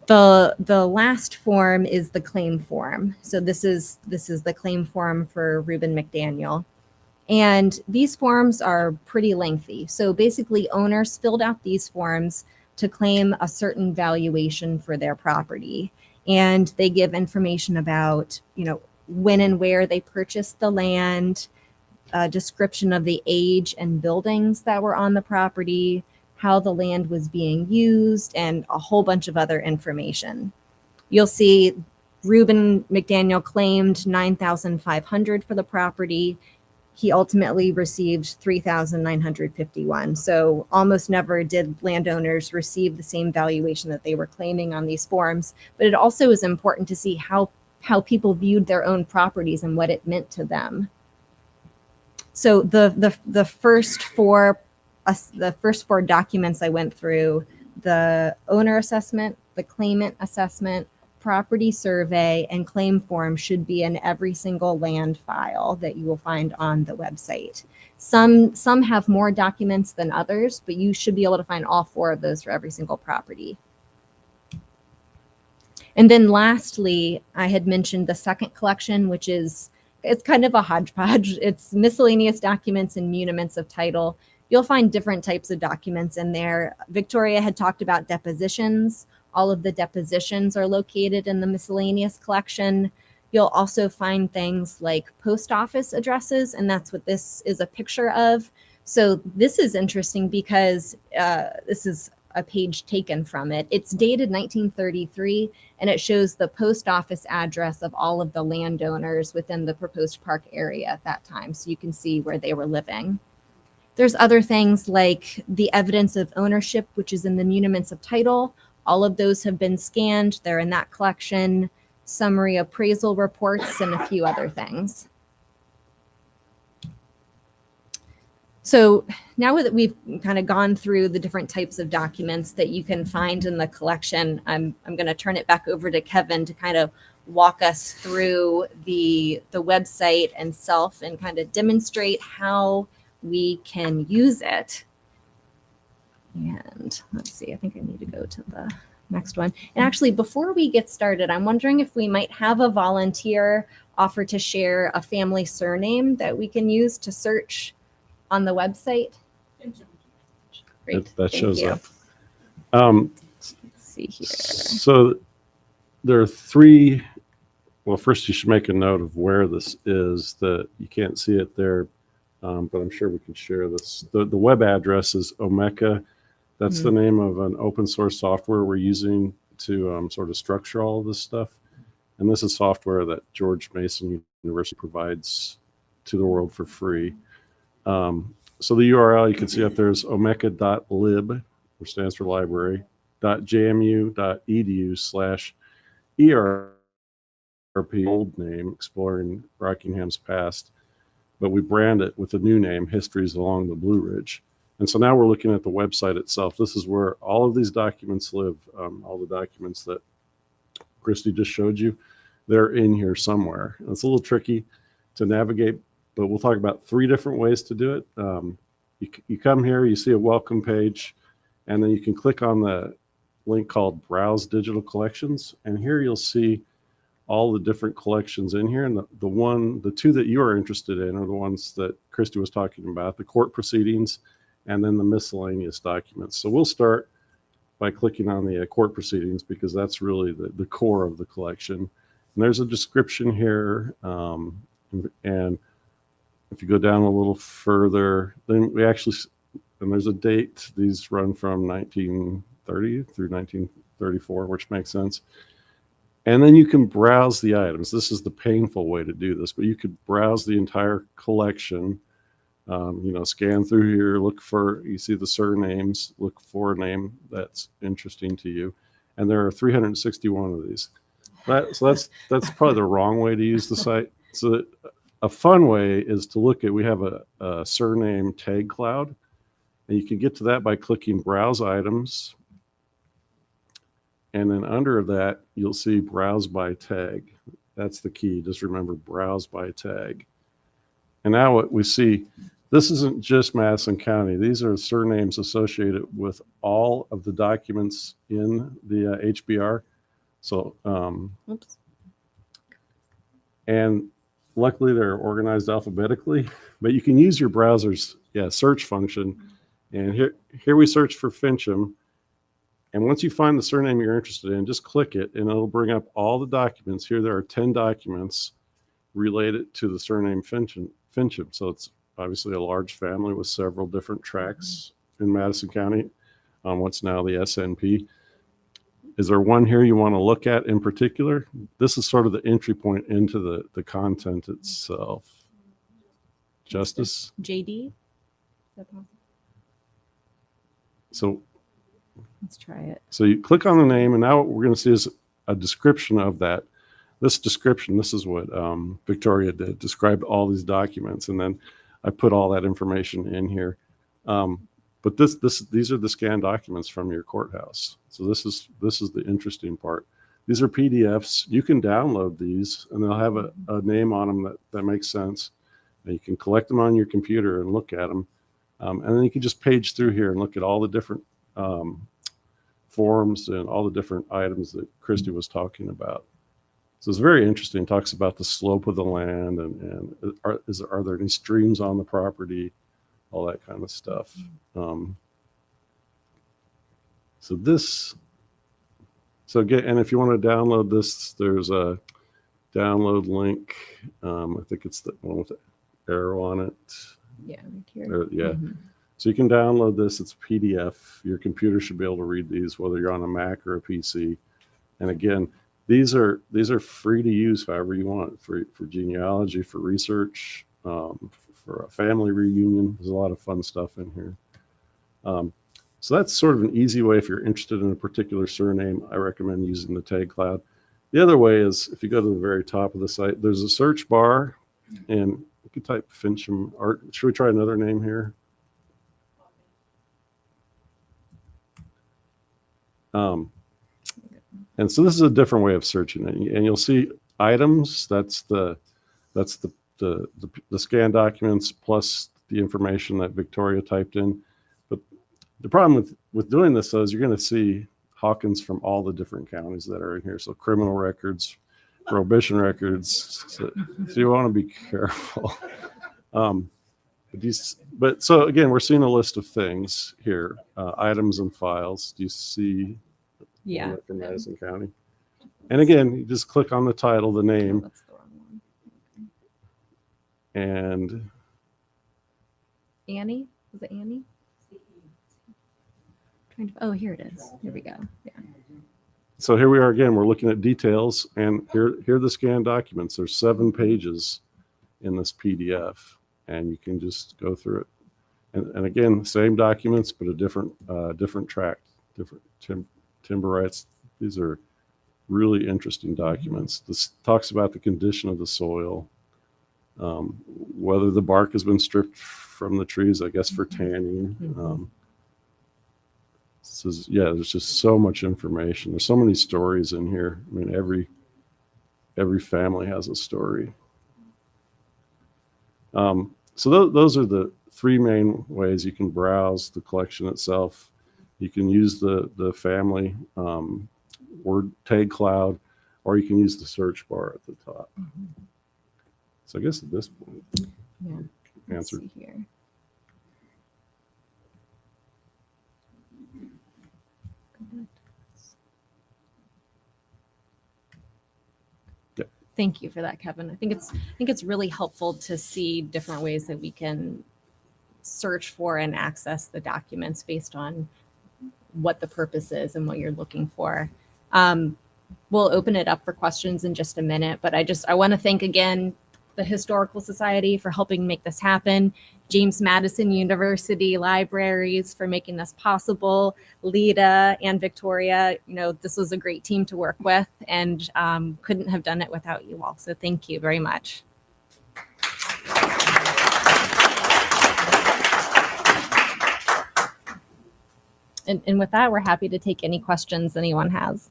The last form is the claim form. So this is the claim form for Reuben Mcdaniel. And these forms are pretty lengthy. So basically owners filled out these forms to claim a certain valuation for their property. And they give information about, when and where they purchased the land, a description of the age and buildings that were on the property, how the land was being used, and a whole bunch of other information. You'll see Reuben Mcdaniel claimed $9,500 for the property. He ultimately received $3,951. So almost never did landowners receive the same valuation that they were claiming on these forms. But it also is important to see how people viewed their own properties and what it meant to them. So the first four documents I went through, the owner assessment, the claimant assessment, property survey and claim form should be in every single land file that you will find on the website. Some have more documents than others, but you should be able to find all 4 of those for every single property. And then lastly, I had mentioned the second collection, which is, it's kind of a hodgepodge. It's miscellaneous documents and mutaments of title. You'll find different types of documents in there. Victoria had talked about depositions. All of the depositions are located in the miscellaneous collection. You'll also find things like post office addresses, and that's what this is a picture of. So this is interesting because this is a page taken from it. It's dated 1933, and it shows the post office address of all of the landowners within the proposed park area at that time, so you can see where they were living. There's other things like the evidence of ownership, which is in the mutaments of title. All of those have been scanned. They're in that collection. Summary appraisal reports and a few other things. So now that we've kind of gone through the different types of documents that you can find in the collection, I'm going to turn it back over to Kevin to kind of walk us through the website and self and kind of demonstrate how we can use it. And let's see, I think I need to go to the next one. And actually, before we get started, I'm wondering if we might have a volunteer offer to share a family surname that we can use to search on the website. Great. That Thank shows you. up. Let's see here. So there are 3. Well, first you should make a note of where this is. That you can't see it there, but I'm sure we can share this. The web address is Omeka. That's the name of an open source software we're using to sort of structure all of this stuff. And this is software that George Mason University provides to the world for free. So the URL you can see up there is omeka.lib, which stands for library, .jmu.edu/ERP, old name, Exploring Rockingham's Past, but we brand it with a new name, Histories Along the Blue Ridge. And so now we're looking at the website itself. This is where all of these documents live, all the documents that Christy just showed you. They're in here somewhere. And it's a little tricky to navigate, but we'll talk about 3 different ways to do it. You come here, you see a welcome page, and then you can click on the link called Browse Digital Collections. And here you'll see all the different collections in here. And the 2 that you are interested in are the ones that Christy was talking about, the court proceedings and then the miscellaneous documents. So we'll start by clicking on the court proceedings because that's really the core of the collection. And there's a description here. And if you go down a little further, then we actually, and there's a date. These run from 1930 through 1934, which makes sense. And then you can browse the items. This is the painful way to do this, but you could browse the entire collection. Scan through here, you see the surnames, look for a name that's interesting to you. And there are 361 of these. So that's probably the wrong way to use the site. So a fun way is to look at, we have a surname tag cloud, and you can get to that by clicking Browse Items. And then under that, you'll see Browse by Tag. That's the key. Just remember, Browse by Tag. And now what we see, this isn't just Madison County. These are surnames associated with all of the documents in the HBR. So, and luckily they're organized alphabetically, but you can use your browser's search function. And here we search for Fincham. And once you find the surname you're interested in, just click it and it'll bring up all the documents. Here there are 10 documents related to the surname Fincham. So it's obviously a large family with several different tracts in Madison County on what's now the SNP. Is there one here you want to look at in particular? This is sort of the entry point into the content itself. Justice? JD? Is that possible? So let's try it. So you click on the name, and now what we're going to see is a description of that. This description, this is what Victoria did, described all these documents, and then I put all that information in here. But these are the scanned documents from your courthouse. So this is the interesting part. These are PDFs. You can download these, and they'll have a name on them that makes sense. And you can collect them on your computer and look at them. And then you can just page through here and look at all the different forms and all the different items that Christy was talking about. So it's very interesting. It talks about the slope of the land and are there any streams on the property, all that kind of stuff. So again, and if you want to download this, there's a download link. I think it's the one with the arrow on it. Yeah, right here. Yeah. So you can download this. It's a PDF. Your computer should be able to read these, whether you're on a Mac or a PC. And again, these are free to use however you want for genealogy, for research, for a family reunion. There's a lot of fun stuff in here. So that's sort of an easy way if you're interested in a particular surname. I recommend using the tag cloud. The other way is if you go to the very top of the site, there's a search bar, and you can type Fincham Art. Should we try another name here? And so this is a different way of searching it, and you'll see items. That's the scan documents plus the information that Victoria typed in. But the problem with doing this though is you're going to see Hawkins from all the different counties that are in here. So criminal records, prohibition records. So you want to be careful. But so again, we're seeing a list of things here, items and files. Do you see? Yeah. From Madison County. And again, you just click on the title, the name, That's the wrong one. and Annie? Was it Annie? Oh, here it is. Here we go. Yeah. so here we are again. We're looking at details, and here are the scanned documents. There's 7 pages in this PDF, and you can just go through it. And again, same documents, but a different tract, different timber rights. These are really interesting documents. This talks about the condition of the soil, whether the bark has been stripped from the trees, I guess for tanning. There's just so much information. There's so many stories in here. I mean, every family has a story. So those are the 3 main ways you can browse the collection itself. You can use the family word tag cloud, or you can use the search bar at the top. So I guess at this point, Yeah. answered. Let's see here. Yeah. Thank you for that, Kevin. I think it's really helpful to see different ways that we can search for and access the documents based on what the purpose is and what you're looking for. We'll open it up for questions in just a minute, but I want to thank again the Historical Society for helping make this happen, James Madison University Libraries for making this possible, Lita and Victoria. This was a great team to work with, and couldn't have done it without you all. So thank you very much. And with that, we're happy to take any questions anyone has.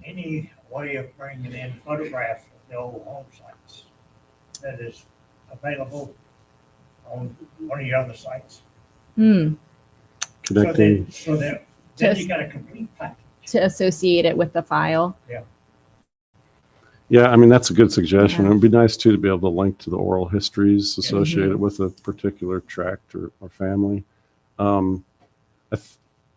Any way of bringing in photographs of the old home sites that is available on one of your other sites? Connecting. So that then you got a complete package. To associate it with the file. Yeah, I mean, that's a good suggestion. It'd be nice too to be able to link to the oral histories associated with a particular tract or family.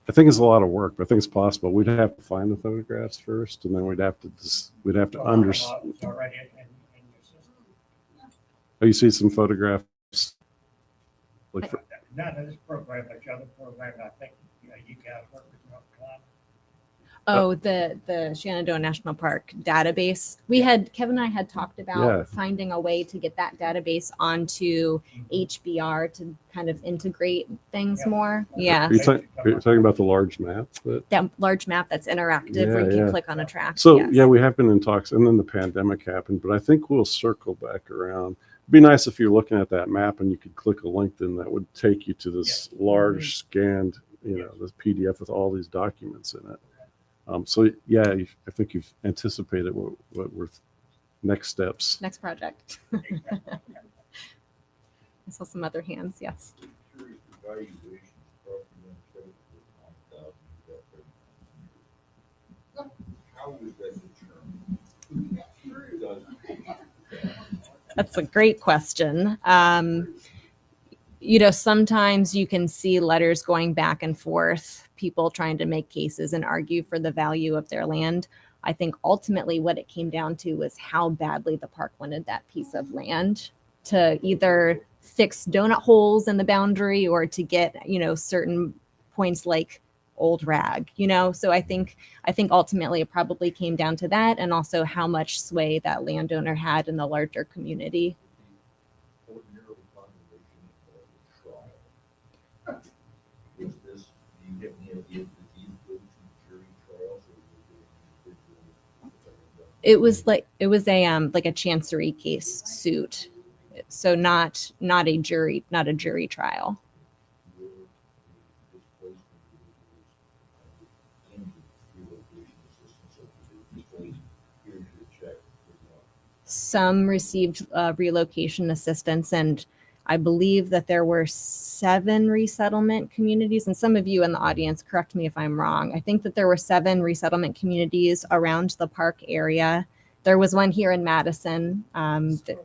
I think it's a lot of work, but I think it's possible. We'd have to find the photographs first, and then we'd have to understand. It's already in your system. Oh, you see some photographs? Not in this program, but your other program, I think you guys work with your client. Oh, the Shenandoah National Park database. Kevin and I had talked about finding a way to get that database onto HBR to kind of integrate things more. Yeah. Are you talking about the large map? That large map that's interactive where you can click on a track. So yes. we have been in talks, and then the pandemic happened, but I think we'll circle back around. It'd be nice if you're looking at that map and you could click a link, then that would take you to this large scanned, this PDF with all these documents in it. So yeah, I think you've anticipated what were next steps. Next project. I saw some other hands. Yes. Curious, the valuation of property on the how is that determined? That's a great question. Sometimes you can see letters going back and forth, people trying to make cases and argue for the value of their land. I think ultimately what it came down to was how badly the park wanted that piece of land to either fix donut holes in the boundary or to get, certain points like old rag, So I think ultimately it probably came down to that, and also how much sway that landowner had in the larger community. Ordinarily, condemnation involves a trial. Was this, do you have any idea that these go to jury trials or It was a chancery case suit, so not a jury trial. Some received relocation assistance, and I believe that there were 7 resettlement communities. And some of you in the audience, correct me if I'm wrong. I think that there were 7 resettlement communities around the park area. There was one here in Madison. I think it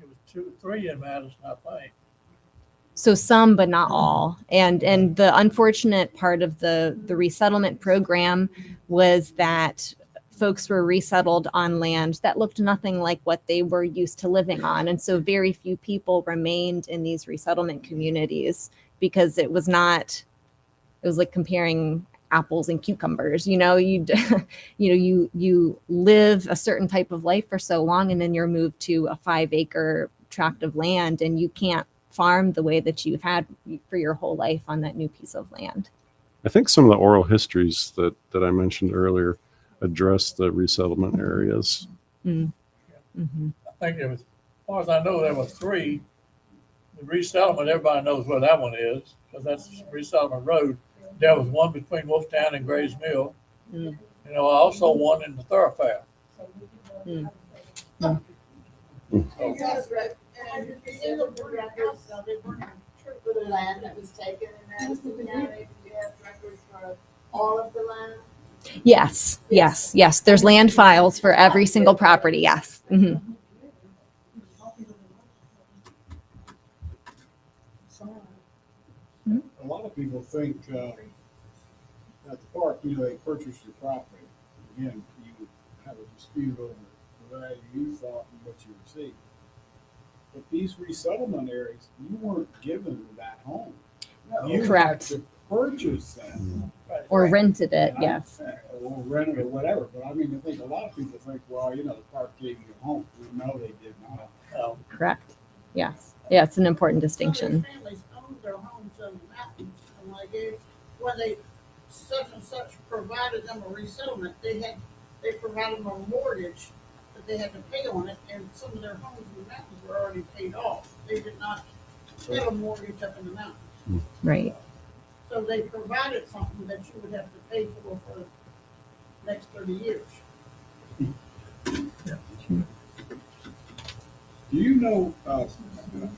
was 2 or 3 in Madison, I think. So some, but not all. And the unfortunate part of the resettlement program was that folks were resettled on land that looked nothing like what they were used to living on. And so very few people remained in these resettlement communities because it was like comparing apples and cucumbers. You live a certain type of life for so long, and then you're moved to a 5-acre tract of land, and you can't farm the way that you've had for your whole life on that new piece of land. I think some of the oral histories that I mentioned earlier address the resettlement areas. Mm-hmm. I think there was, as far as I know, there were 3. The resettlement, everybody knows where that one is, because that's Resettlement Road. There was one between Wolftown and Gray's Mill. Also one in the thoroughfare. Mm. So, land that was taken in Madison County. Do you have records for all of the land? Yes. There's land files for every single property. Yes. Mm-hmm. A lot of people think at the park, they purchase your property. Again, you would have a dispute over the value you thought and what you received. But these resettlement areas, you weren't given that home. You Correct. had to purchase that. Or rented it. Yes. Or rent it or whatever. But I think a lot of people think, well, the park gave you a home. No, they did not. Correct. Yes. Yeah, it's an important distinction. Some families owned their homes in the mountains, and when they such and such provided them a resettlement, they provided them a mortgage that they had to pay on it, and some of their homes in the mountains were already paid off. They did not have a mortgage up in the mountains. Right. So they provided something that you would have to pay for the next 30 years. Do you know, I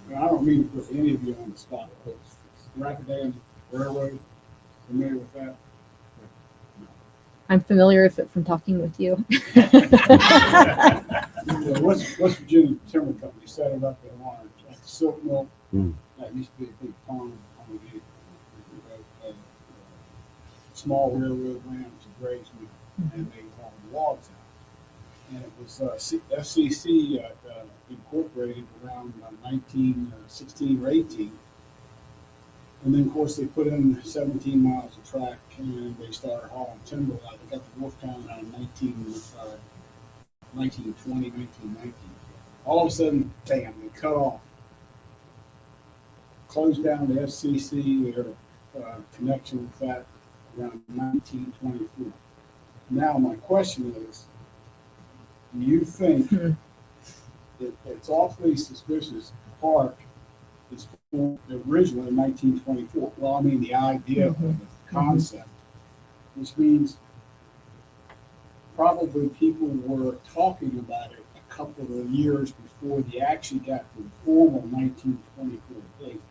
don't mean to put any of you on the spot, but Rapidan Railroad, familiar with that? I'm familiar with it from talking with you. The West Virginia Timber Company set it up in Orange at the Silk Mill. That used to be a big pond on the small railroad ran to Gray's Mill, and they hauled logs out. And it was FCC incorporated around 1916 or 18. And then, of course, they put in 17 miles of track, and they started hauling timber out. They got to Wolftown around 1920, 1919. All of a sudden, bam, they cut off. Closed down the FCC, their connection with that around 1924. Now, my question is, do you think that it's awfully suspicious the park is formed originally in 1924? Well, I mean, the idea of the concept, which means probably people were talking about it a couple of years before they actually got the formal 1924 date.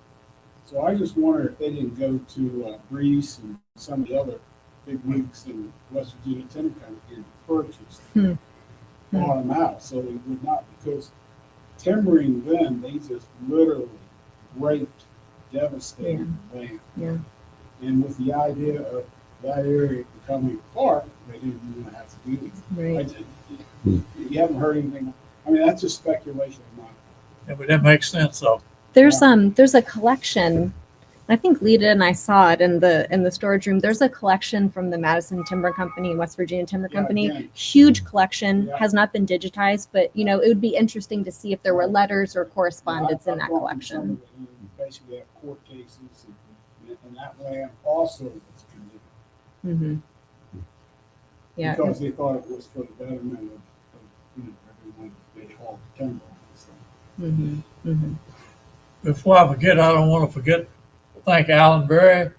So I just wonder if they didn't go to Brees and some of the other big wigs in West Virginia Timber Company and purchased bought them out, so it would not, because timbering then, they just literally raped, devastated land. Yeah. And with the idea of that area becoming a park, they didn't even have to do anything. Right. You haven't heard anything. I mean, that's just speculation of mine. Yeah, but that makes sense, though. There's a collection. I think Lita and I saw it in the storage room. There's a collection from the Madison Timber Company, West Virginia Timber Company. again. Huge collection, Yeah. has not been digitized, but you know, it would be interesting to see if there were letters or correspondence in that I've gone through some collection. of it, and basically have court cases, and that land also was condemned. Mm-hmm. Yeah. Because they thought it was for the betterment of everyone they hauled timber on and stuff. Mm-hmm. Mm-hmm. Before I forget, I don't want to forget to thank Alan Berry,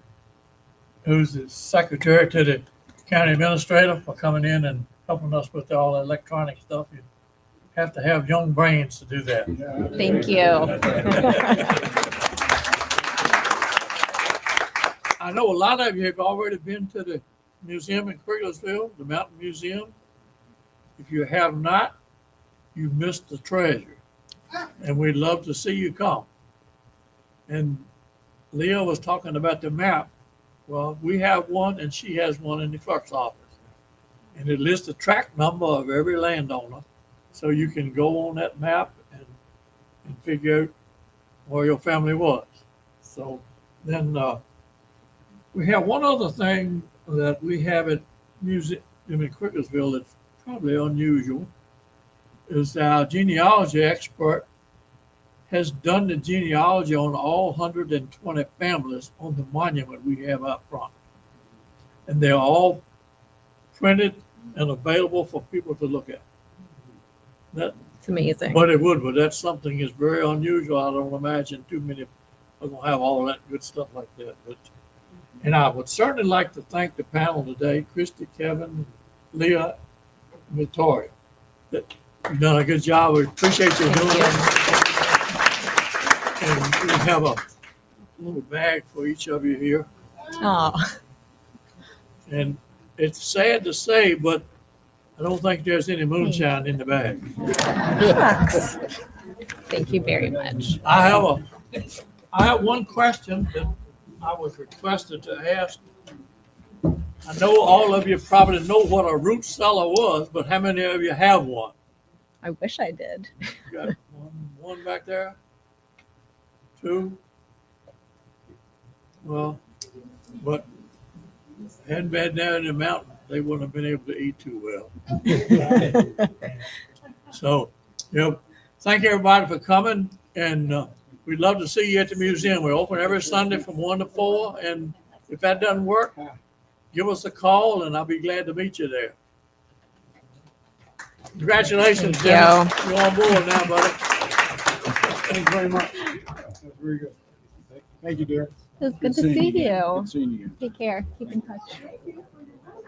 who's the secretary to the county administrator, for coming in and helping us with all the electronic stuff. You have to have young brains to do that. Yeah, Thank you. I know a lot of you have already been to the museum in Crigglesville, the Mountain Museum. If you have not, you've missed the treasure. And we'd love to see you come. And Leah was talking about the map. Well, we have one and she has one in the clerk's office. And it lists the tract number of every landowner. So you can go on that map and figure out where your family was. So then we have one other thing that we have at museum in Crickersville that's probably unusual, is our genealogy expert has done the genealogy on all 120 families on the monument we have out front. And they're all printed and available for people to look at. That, It's amazing. but that's something that's very unusual. I don't imagine too many are going to have all that good stuff like that. And I would certainly like to thank the panel today, Christy, Kevin, Leah, and Victoria. That you've done a good job. We appreciate you doing it. And we have a little bag for each of you here. Oh, And it's sad to say, but I don't think there's any moonshine in the bag. thank you very much. I have one question that I was requested to ask. I know all of you probably know what a root cellar was, but how many of you have one? I wish I did. You got one back there? Two? Well, but hadn't been down in the mountain, they wouldn't have been able to eat too well. So, thank everybody for coming, and we'd love to see you at the museum. We're open every Sunday from 1 to 4, and if that doesn't work, give us a call, and I'll be glad to meet you there. Congratulations, Thank Dennis. You're on board now, buddy. Thank you very much. That's very good. Thank you, dear. It was good to see you. Good seeing you. Take care. Keep in touch.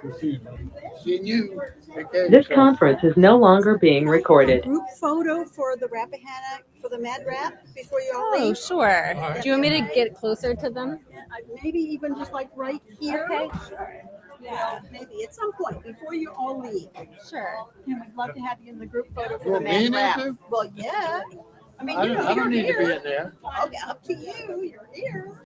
Good seeing you. Seeing you. Take care of This yourself. conference is no longer being recorded. Group photo for the Rappahannock, for the Mad Rap, before you all Oh, leave. sure. Do you want me to get closer to them? Maybe even just like right here. Okay. Yeah, maybe at some point before you all leave. Sure. And we'd love to have you in the group photo for You the want me in Mad there Rap. too? Well, yeah. I mean, I you know, don't you're need to be here. in there. Okay, up to you. You're here.